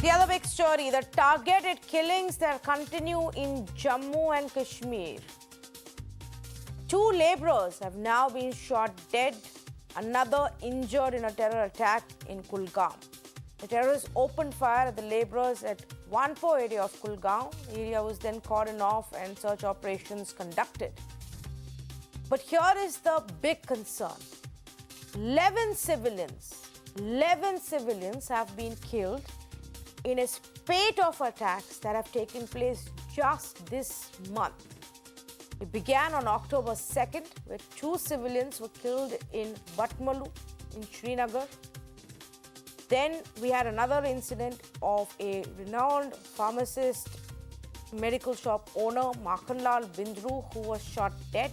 The other big story, the targeted killings that continue in Jammu and Kashmir. Two laborers have now been shot dead, another injured in a terror attack in Kulgam. The terrorists opened fire at the laborers at Wanpo area of Kulgam. The area was then cordoned off and search operations conducted. But here is the big concern. 11 civilians have been killed in a spate of attacks that have taken place just this month. It began on October 2nd, where two civilians were killed in Batmalu in Srinagar. Then we had another incident of a renowned pharmacist, medical shop owner, Makhanlal Bindru, who was shot dead,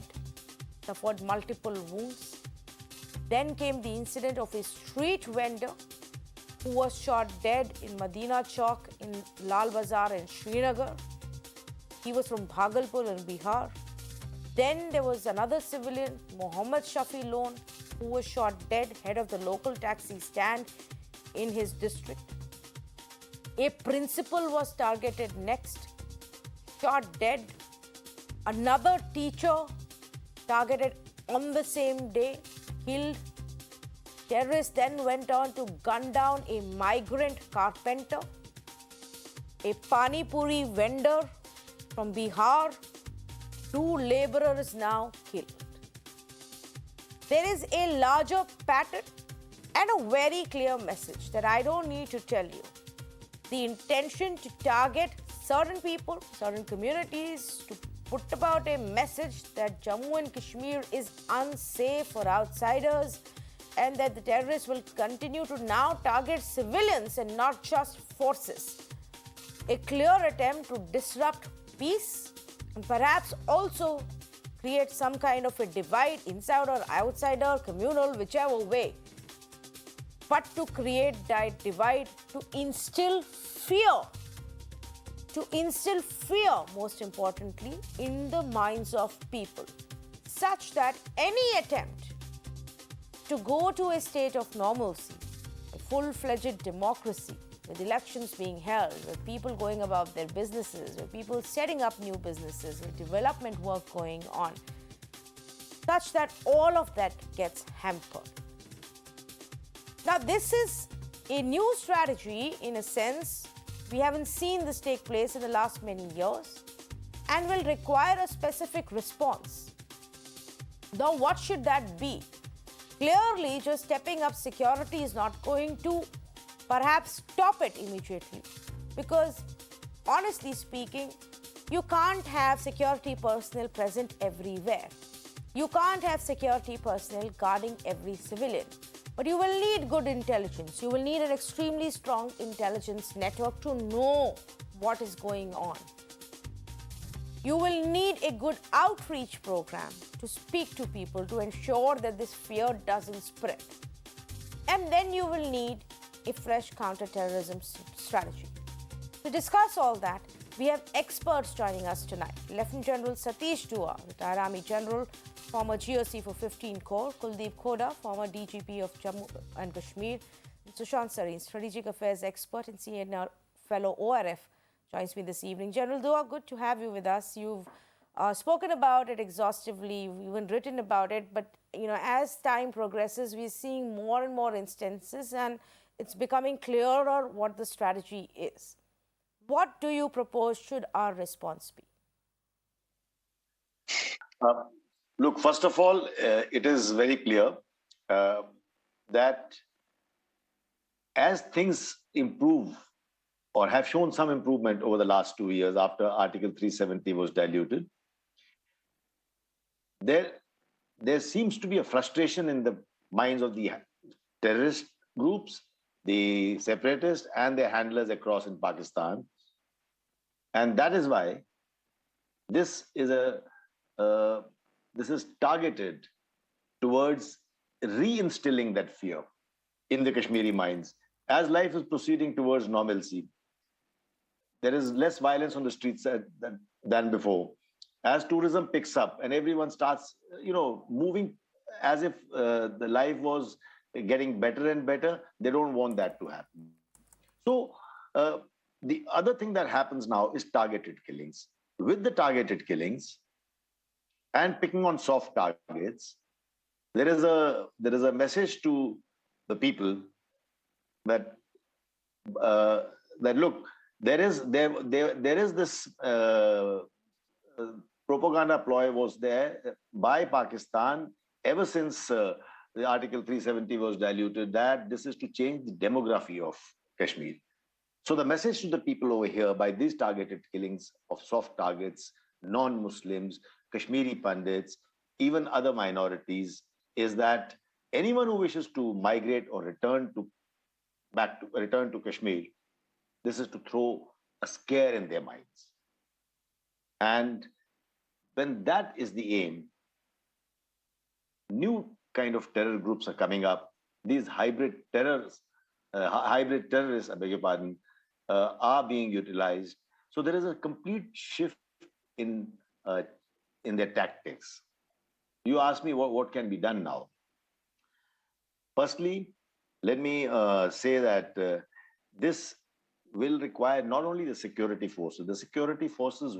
suffered multiple wounds. Then came the incident of a street vendor who was shot dead in Madina Chowk in Lal Bazar in Srinagar. He was from Bhagalpur in Bihar. Then there was another civilian, Mohammad Shafi Lone, who was shot dead, head of the local taxi stand in his district. A principal was targeted next, shot dead. Another teacher targeted on the same day, killed. Terrorists then went on to gun down a migrant carpenter, a pani puri vendor from Bihar. Two laborers now killed. There is a larger pattern and a very clear message that I don't need to tell you. The intention to target certain people, certain communities, to put about a message that Jammu and Kashmir is unsafe for outsiders, and that the terrorists will continue to now target civilians and not just forces. A clear attempt to disrupt peace and perhaps also create some kind of a divide, inside or outsider, communal, whichever way. But to create that divide, to instill fear, most importantly, in the minds of people, such that any attempt to go to a state of normalcy, a full-fledged democracy, with elections being held, with people going about their businesses, with people setting up new businesses, with development work going on, such that all of that gets hampered. Now, this is a new strategy in a sense. We haven't seen this take place in the last many years and will require a specific response. Now, what should that be? Clearly, just stepping up security is not going to perhaps stop it immediately, because honestly speaking, you can't have security personnel present everywhere. You can't have security personnel guarding every civilian. But you will need good intelligence. You will need an extremely strong intelligence network to know what is going on. You will need a good outreach program to speak to people to ensure that this fear doesn't spread. And then you will need a fresh counterterrorism strategy. To discuss all that, we have experts joining us tonight. Lieutenant General Satish Dua, retired Army General, former GOC for 15 Corps, Kuldeep Khoda, former DGP of Jammu and Kashmir, and Sushant Sareen, strategic affairs expert and senior fellow ORF, joins me this evening. General Dua, good to have you with us. You've spoken about it exhaustively, you've even written about it, but as time progresses, we're seeing more and more instances, and it's becoming clearer what the strategy is. What do you propose should our response be? Look, first of all, it is very clear that as things improve or have shown some improvement over the last 2 years after Article 370 was diluted, there seems to be a frustration in the minds of the terrorist groups, the separatists, and their handlers across in Pakistan. And that is why this is targeted towards reinstilling that fear in the Kashmiri minds. As life is proceeding towards normalcy, there is less violence on the streets than before. As tourism picks up and everyone starts, moving as if the life was getting better and better, they don't want that to happen. So Uh, the other thing that happens now is targeted killings. With the targeted killings and picking on soft targets, there is a message to the people that uh, that look, there is this uh, propaganda ploy was there by Pakistan ever since the Article 370 was diluted, that this is to change the demography of Kashmir. So the message to the people over here by these targeted killings of soft targets, non-Muslims, Kashmiri Pandits, even other minorities, is that anyone who wishes to migrate or return to Kashmir, this is to throw a scare in their minds. And when that is the aim, new kind of terror groups are coming up. These hybrid terrorists, I beg your pardon, are being utilized. So there is a complete shift in uh, in their tactics. You ask me what can be done now. Firstly, let me say that this will require not only the security forces. The security forces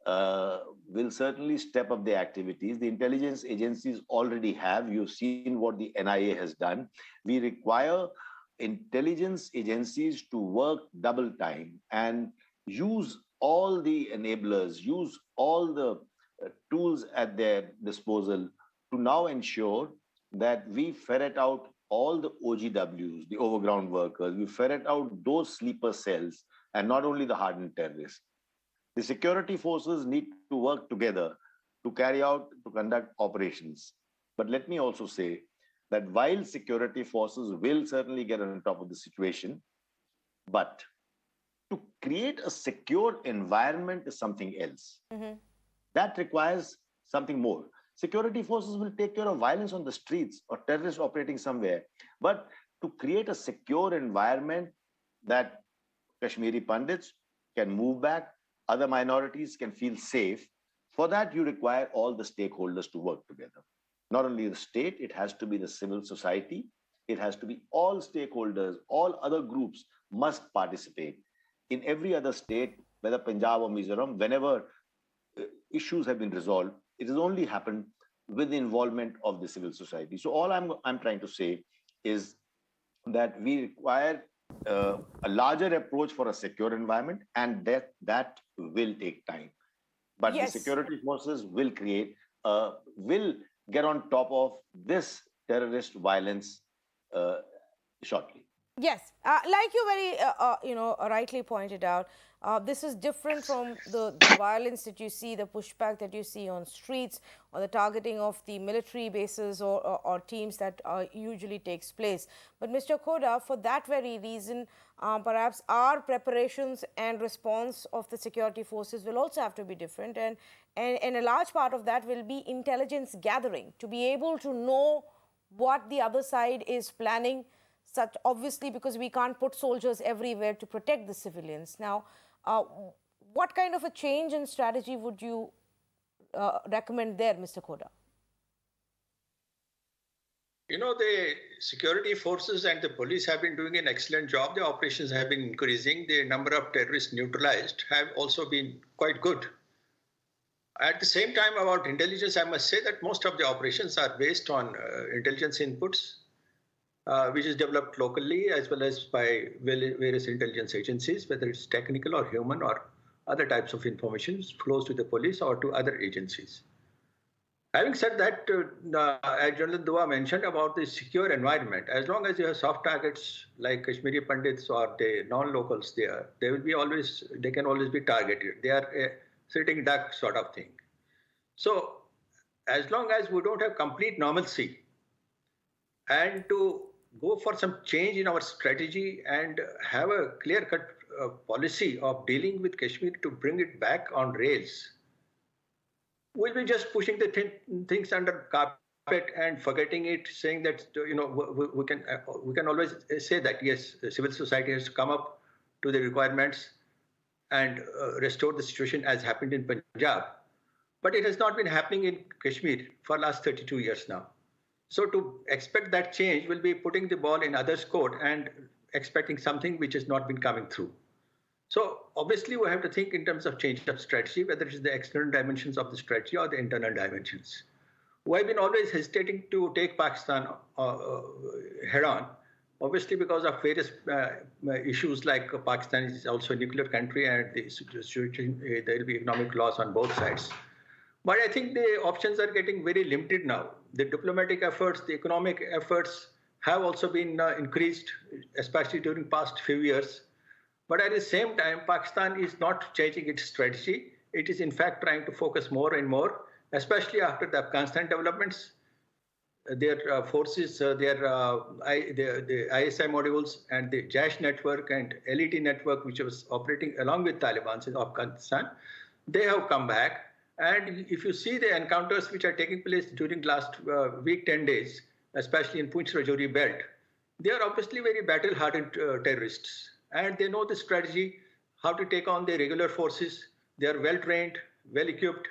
uh, will certainly step up their activities. The intelligence agencies already have. You've seen what the NIA has done. We require intelligence agencies to work double time and use all the enablers, use all the tools at their disposal to now ensure that we ferret out all the OGWs, the overground workers, we ferret out those sleeper cells, and not only the hardened terrorists. The security forces need to work together to conduct operations. But let me also say that while security forces will certainly get on top of the situation, but to create a secure environment is something else. Mhm. That requires something more. Security forces will take care of violence on the streets or terrorists operating somewhere. But to create a secure environment that Kashmiri Pandits can move back, other minorities can feel safe. For that, you require all the stakeholders to work together. Not only the state, it has to be the civil society, it has to be all stakeholders, all other groups must participate. In every other state, whether Punjab or Mizoram, whenever issues have been resolved, it has only happened with the involvement of the civil society. So all I'm trying to say is that we require a larger approach for a secure environment, and that will take time. But the Yes. security forces will get on top of this terrorist violence uh, shortly. Yes, like you very rightly pointed out, this is different from the violence that you see, the pushback that you see on streets, or the targeting of the military bases or teams that usually takes place. But Mr. Koda, for that very reason, perhaps our preparations and response of the security forces will also have to be different, and a large part of that will be intelligence gathering to be able to know what the other side is planning, such obviously because we can't put soldiers everywhere to protect the civilians. Now, uh, what kind of a change in strategy would you recommend there, Mr. Koda? The security forces and the police have been doing an excellent job. The operations have been increasing. The number of terrorists neutralized have also been quite good. At the same time, about intelligence, I must say that most of the operations are based on intelligence inputs, which is developed locally as well as by various intelligence agencies, whether it's technical or human or other types of information flows to the police or to other agencies. Having said that, as General Dua mentioned about the secure environment, as long as you have soft targets like Kashmiri Pandits or the non-locals there, they can always be targeted. They are a sitting duck sort of thing. So, as long as we don't have complete normalcy and to go for some change in our strategy and have a clear-cut policy of dealing with Kashmir to bring it back on rails, we'll be just pushing the things under carpet and forgetting it, saying that we can always say that yes, civil society has to come up to the requirements and restore the situation as happened in Punjab. But it has not been happening in Kashmir for the last 32 years now. So to expect that change will be putting the ball in others' court and expecting something which has not been coming through. So obviously we have to think in terms of change of strategy, whether it is the external dimensions of the strategy or the internal dimensions. We have been always hesitating to take Pakistan head on, obviously because of various issues like Pakistan is also a nuclear country and there will be economic loss on both sides. But I think the options are getting very limited now. The diplomatic efforts, the economic efforts have also been increased, especially during past few years. But at the same time, Pakistan is not changing its strategy. It is in fact trying to focus more and more, especially after the Afghanistan developments. Their forces, the ISI modules and the JASH network and LET network, which was operating along with Taliban in Afghanistan, they have come back. And if you see the encounters which are taking place during last week, 10 days, especially in Poonch Rajouri belt, they are obviously very battle-hardened terrorists. And they know the strategy, how to take on the regular forces. They are well-trained, well-equipped,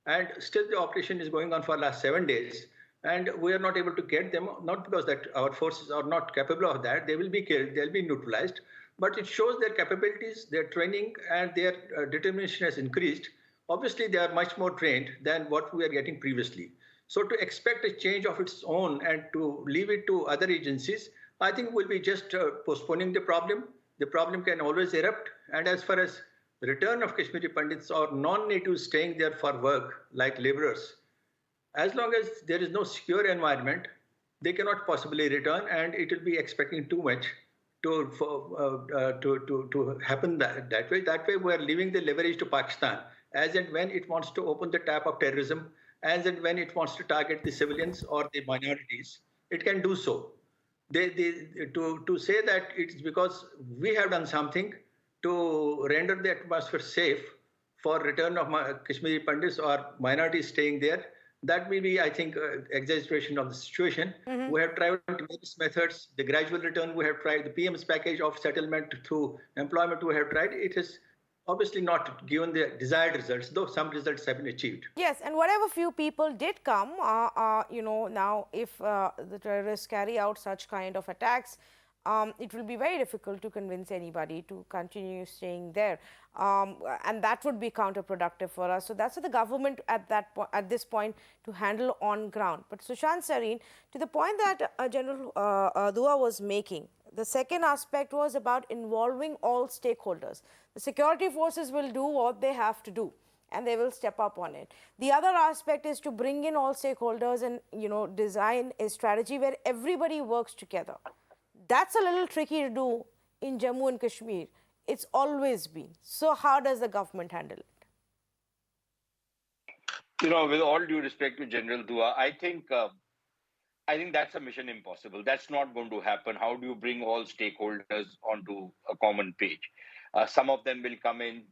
and still the operation is going on for the last 7 days. And we are not able to get them, not because that our forces are not capable of that. They will be killed, they'll be neutralized. But it shows their capabilities, their training, and their determination has increased. Obviously, they are much more trained than what we are getting previously. So to expect a change of its own and to leave it to other agencies, I think will be just postponing the problem. The problem can always erupt. And as far as the return of Kashmiri Pandits or non-natives staying there for work, like laborers, as long as there is no secure environment, they cannot possibly return, and it will be expecting too much to happen that way. That way, we are leaving the leverage to Pakistan as and when it wants to open the tap of terrorism, as and when it wants to target the civilians or the minorities, it can do so. To say that it's because we have done something to render the atmosphere safe for return of Kashmiri Pandits or minorities staying there, that may be, I think, exaggeration of the situation. We have tried various methods. The gradual return we have tried, the PM's package of settlement through employment we have tried. It has obviously not given the desired results, though some results have been achieved. Yes, and whatever few people did come, now if the terrorists carry out such kind of attacks, it will be very difficult to convince anybody to continue staying there, and that would be counterproductive for us. So that's what the government at this point to handle on ground. But Sushant Sareen, to the point that General Dua was making, the second aspect was about involving all stakeholders. The security forces will do what they have to do, and they will step up on it. The other aspect is to bring in all stakeholders and design a strategy where everybody works together. That's a little tricky to do in Jammu and Kashmir. It's always been. So how does the government handle it? With all due respect to General Dua, I think that's a mission impossible. That's not going to happen. How do you bring all stakeholders onto a common page? Some of them will come in,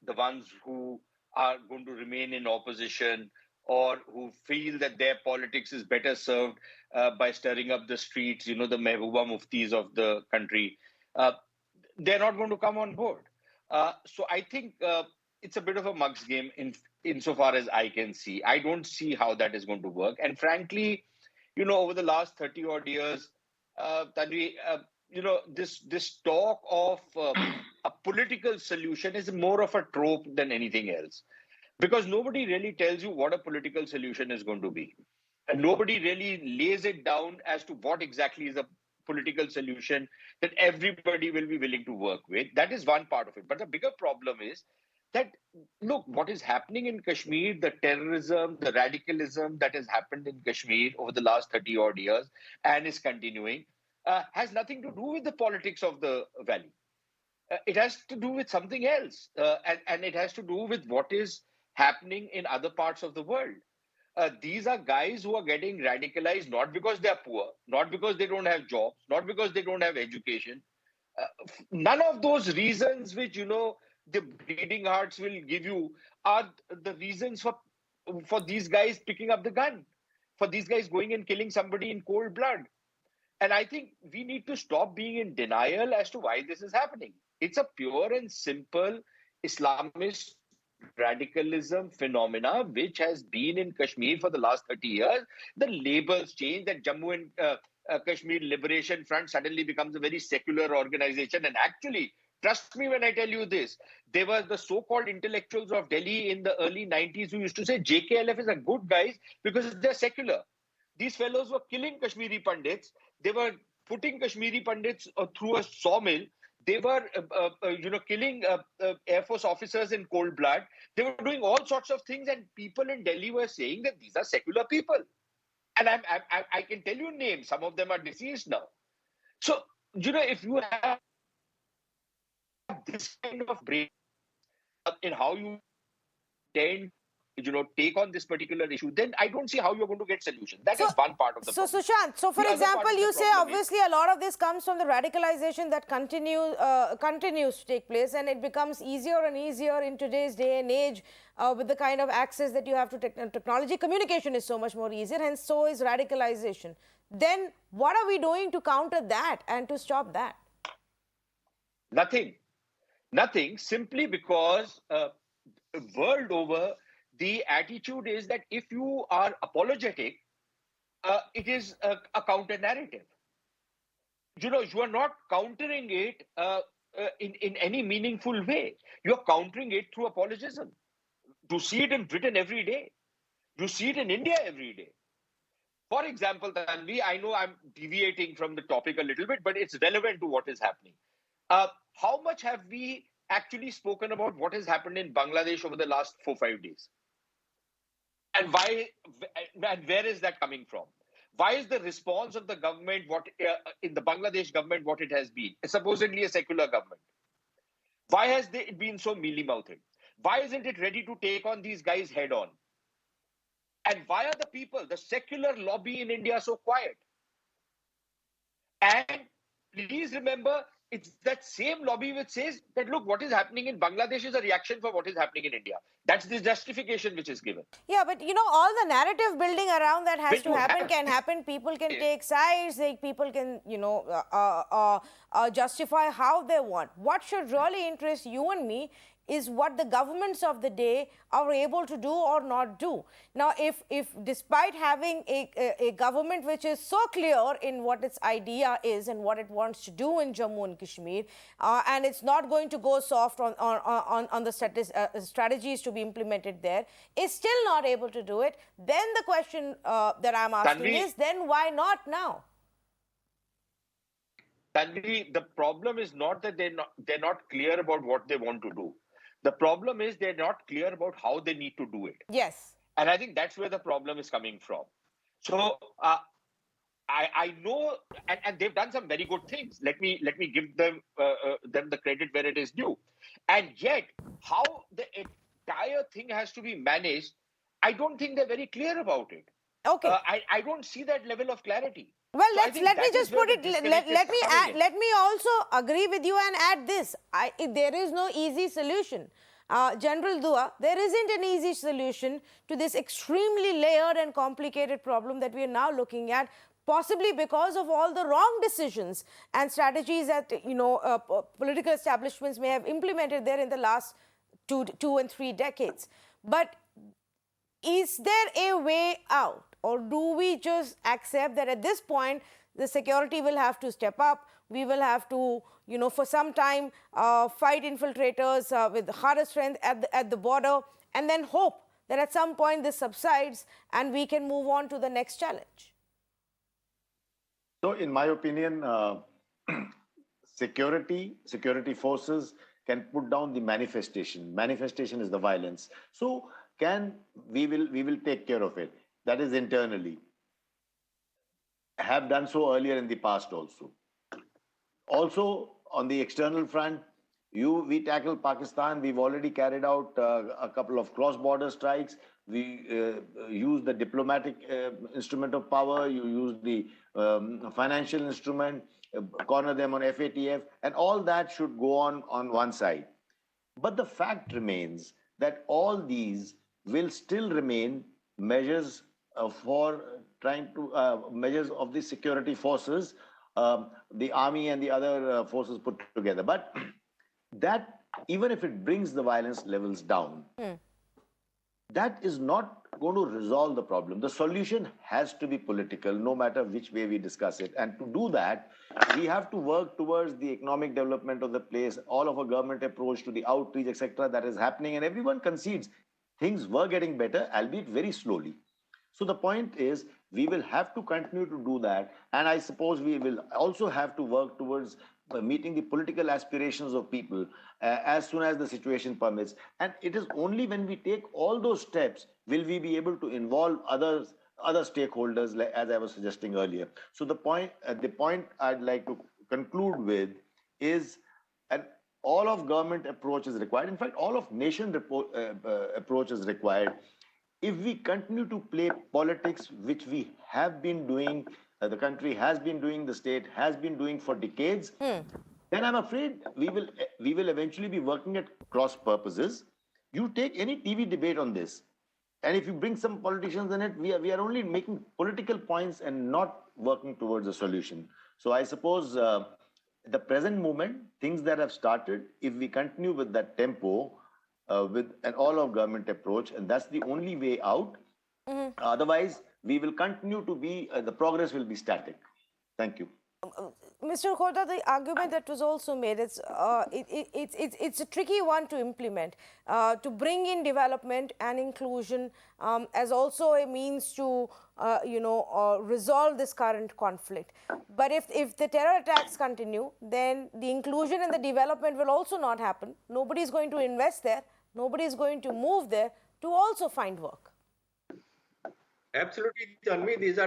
the ones who are going to remain in opposition or who feel that their politics is better served by stirring up the streets, the Mehbooba Muftis of the country. They're not going to come on board. So I think it's a bit of a mug's game insofar as I can see. I don't see how that is going to work. And frankly, over the last 30 odd years, Tanvi, this talk of a political solution is more of a trope than anything else, because nobody really tells you what a political solution is going to be. And nobody really lays it down as to what exactly is a political solution that everybody will be willing to work with. That is one part of it. But the bigger problem is that, look, what is happening in Kashmir, the terrorism, the radicalism that has happened in Kashmir over the last 30 odd years and is continuing, has nothing to do with the politics of the valley. It has to do with something else. And it has to do with what is happening in other parts of the world. These are guys who are getting radicalized not because they are poor, not because they don't have jobs, not because they don't have education. None of those reasons which, the bleeding hearts will give you are the reasons for these guys picking up the gun, for these guys going and killing somebody in cold blood. And I think we need to stop being in denial as to why this is happening. It's a pure and simple Islamist radicalism phenomena which has been in Kashmir for the last 30 years. The labels change, that Jammu and Kashmir Liberation Front suddenly becomes a very secular organization. And actually, trust me when I tell you this, they were the so-called intellectuals of Delhi in the early 90s who used to say JKLF is a good guys because they're secular. These fellows were killing Kashmiri Pandits. They were putting Kashmiri Pandits through a sawmill. They were, killing Air Force officers in cold blood. They were doing all sorts of things, and people in Delhi were saying that these are secular people. And I can tell you names. Some of them are deceased now. So, if you have this kind of brain in how you tend, take on this particular issue, then I don't see how you're going to get solutions. That is one part of the problem. Sushant, so for The other part example, of the you say problem is- obviously a lot of this comes from the radicalization that continues to take place, and it becomes easier and easier in today's day and age with the kind of access that you have to technology. Communication is so much more easier, and so is radicalization. Then what are we doing to counter that and to stop that? Nothing, simply because world over, the attitude is that if you are apologetic, it is a counter narrative. You are not countering it in any meaningful way. You're countering it through apologism. You see it in Britain every day. You see it in India every day. For example, Tanvi, I know I'm deviating from the topic a little bit, but it's relevant to what is happening. How much have we actually spoken about what has happened in Bangladesh over the last 4-5 days? And why? And where is that coming from? Why is the response of the government, in the Bangladesh government, what it has been? It's supposedly a secular government. Why has it been so mealy-mouthed? Why isn't it ready to take on these guys head on? And why are the people, the secular lobby in India, so quiet? And please remember, it's that same lobby which says that, look, what is happening in Bangladesh is a reaction for what is happening in India. That's the justification which is given. Yeah, but all the narrative building around that has When to you happen, have- can happen. People can take sides. People can, justify how they want. What should really interest you and me is what the governments of the day are able to do or not do. Now, if despite having a government which is so clear in what its idea is and what it wants to do in Jammu and Kashmir, and it's not going to go soft on the strategies to be implemented there, is still not able to do it, then the question that I'm asking Tanvi, is, then why not now? Tanvi, the problem is not that they're not clear about what they want to do. The problem is they're not clear about how they need to do it. Yes. And I think that's where the problem is coming from. So I know, and they've done some very good things. Let me give them the credit where it is due. And yet, how the entire thing has to be managed, I don't think they're very clear about it. Okay. I don't see that level of clarity. Well, So I let think me that is just where put the it. disconnect is Let me coming add. in. Let me also agree with you and add this. There is no easy solution. General Dua, there isn't an easy solution to this extremely layered and complicated problem that we are now looking at, possibly because of all the wrong decisions and strategies that political establishments may have implemented there in the last two and 3 decades. But is there a way out, or do we just accept that at this point the security will have to step up? We will have to, for some time fight infiltrators with harder strength at the border, and then hope that at some point this subsides and we can move on to the next challenge? So, in my opinion, security forces can put down the manifestation. Manifestation is the violence. So, we will take care of it. That is internally. Have done so earlier in the past also. Also, on the external front, we tackle Pakistan. We've already carried out a couple of cross-border strikes. We use the diplomatic instrument of power. You use the financial instrument, corner them on FATF, and all that should go on one side. But the fact remains that all these will still remain measures measures of the security forces, the army and the other forces put together. But that, even if it brings the violence levels down, that is not going to resolve the problem. The solution has to be political, no matter which way we discuss it. And to do that, we have to work towards the economic development of the place, all of a government approach to the outreach, etc., that is happening. And everyone concedes things were getting better, albeit very slowly. So the point is, we will have to continue to do that. And I suppose we will also have to work towards meeting the political aspirations of people as soon as the situation permits. And it is only when we take all those steps will we be able to involve other stakeholders, as I was suggesting earlier. So the point I'd like to conclude with is an all of government approach is required. In fact, all of nation approach is required. If we continue to play politics, which we have been doing, the country has been doing, the state has been doing for decades, then I'm afraid we will eventually be working at cross purposes. You take any TV debate on this, and if you bring some politicians in it, we are only making political points and not working towards a solution. So I suppose the present moment, things that have started, if we continue with that tempo, with an all-of government approach, and that's the only way out. Otherwise, we will continue to be, the progress will be static. Thank you. Mr. Kota, the argument that was also made, it's a tricky one to implement, to bring in development and inclusion as also a means to, resolve this current conflict. But if the terror attacks continue, then the inclusion and the development will also not happen. Nobody is going to invest there. Nobody is going to move there to also find work. Absolutely, Tanvi. These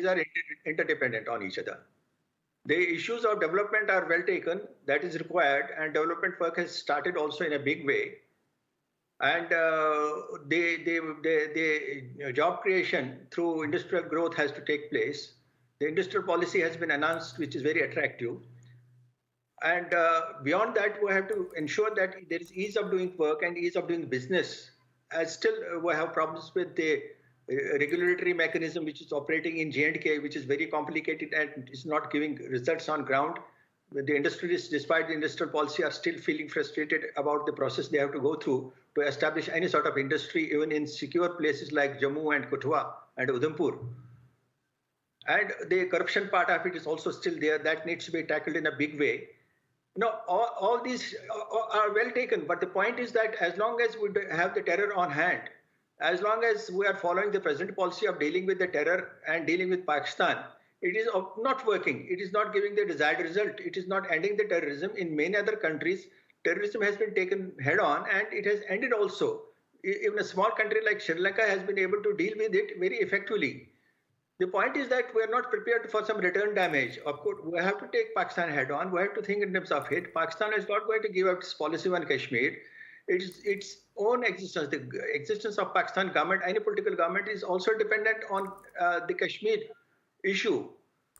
are interdependent on each other. The issues of development are well taken. That is required, and development work has started also in a big way. And the job creation through industrial growth has to take place. The industrial policy has been announced, which is very attractive. And beyond that, we have to ensure that there is ease of doing work and ease of doing business. As still, we have problems with the regulatory mechanism which is operating in J&K, which is very complicated and is not giving results on ground. The industrialists, despite the industrial policy, are still feeling frustrated about the process they have to go through to establish any sort of industry, even in secure places like Jammu and Kashmir and Udhampur. And the corruption part of it is also still there. That needs to be tackled in a big way. All these are well taken, but the point is that as long as we have the terror on hand, as long as we are following the present policy of dealing with the terror and dealing with Pakistan, it is not working. It is not giving the desired result. It is not ending the terrorism. In many other countries, terrorism has been taken head on and it has ended also. Even a small country like Sri Lanka has been able to deal with it very effectively. The point is that we are not prepared for some return damage. Of course, we have to take Pakistan head on. We have to think in terms of it. Pakistan is not going to give up its policy on Kashmir. Its own existence, the existence of Pakistan government, any political government is also dependent on the Kashmir issue.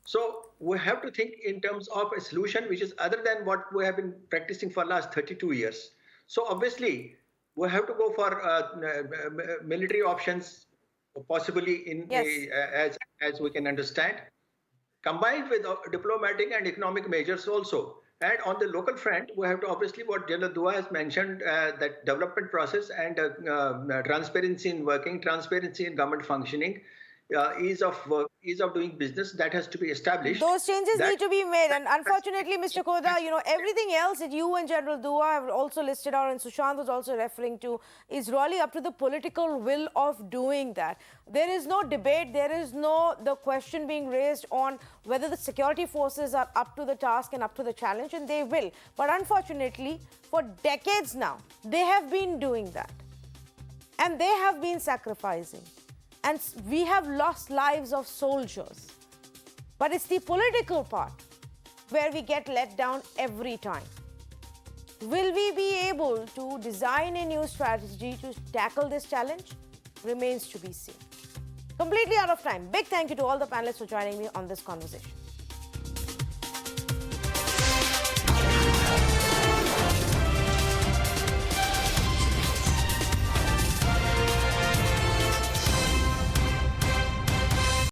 So we have to think in terms of a solution which is other than what we have been practicing for the last 32 years. So obviously, we have to go for military options, possibly in as we can understand, combined with diplomatic and economic measures also. And on the local front, we have to obviously what General Dua has mentioned, that development process and transparency in working, transparency in government functioning, ease of work, ease of doing business, that has to be established. Those changes need to be made. And unfortunately, Mr. Koda, everything else that you and General Dua have also listed out and Sushant was also referring to is really up to the political will of doing that. There is no debate. There is the question being raised on whether the security forces are up to the task and up to the challenge, and they will. But unfortunately, for decades now, they have been doing that. And they have been sacrificing. And we have lost lives of soldiers. But it's the political part where we get let down every time. Will we be able to design a new strategy to tackle this challenge? Remains to be seen. Completely out of time. Big thank you to all the panelists for joining me on this conversation.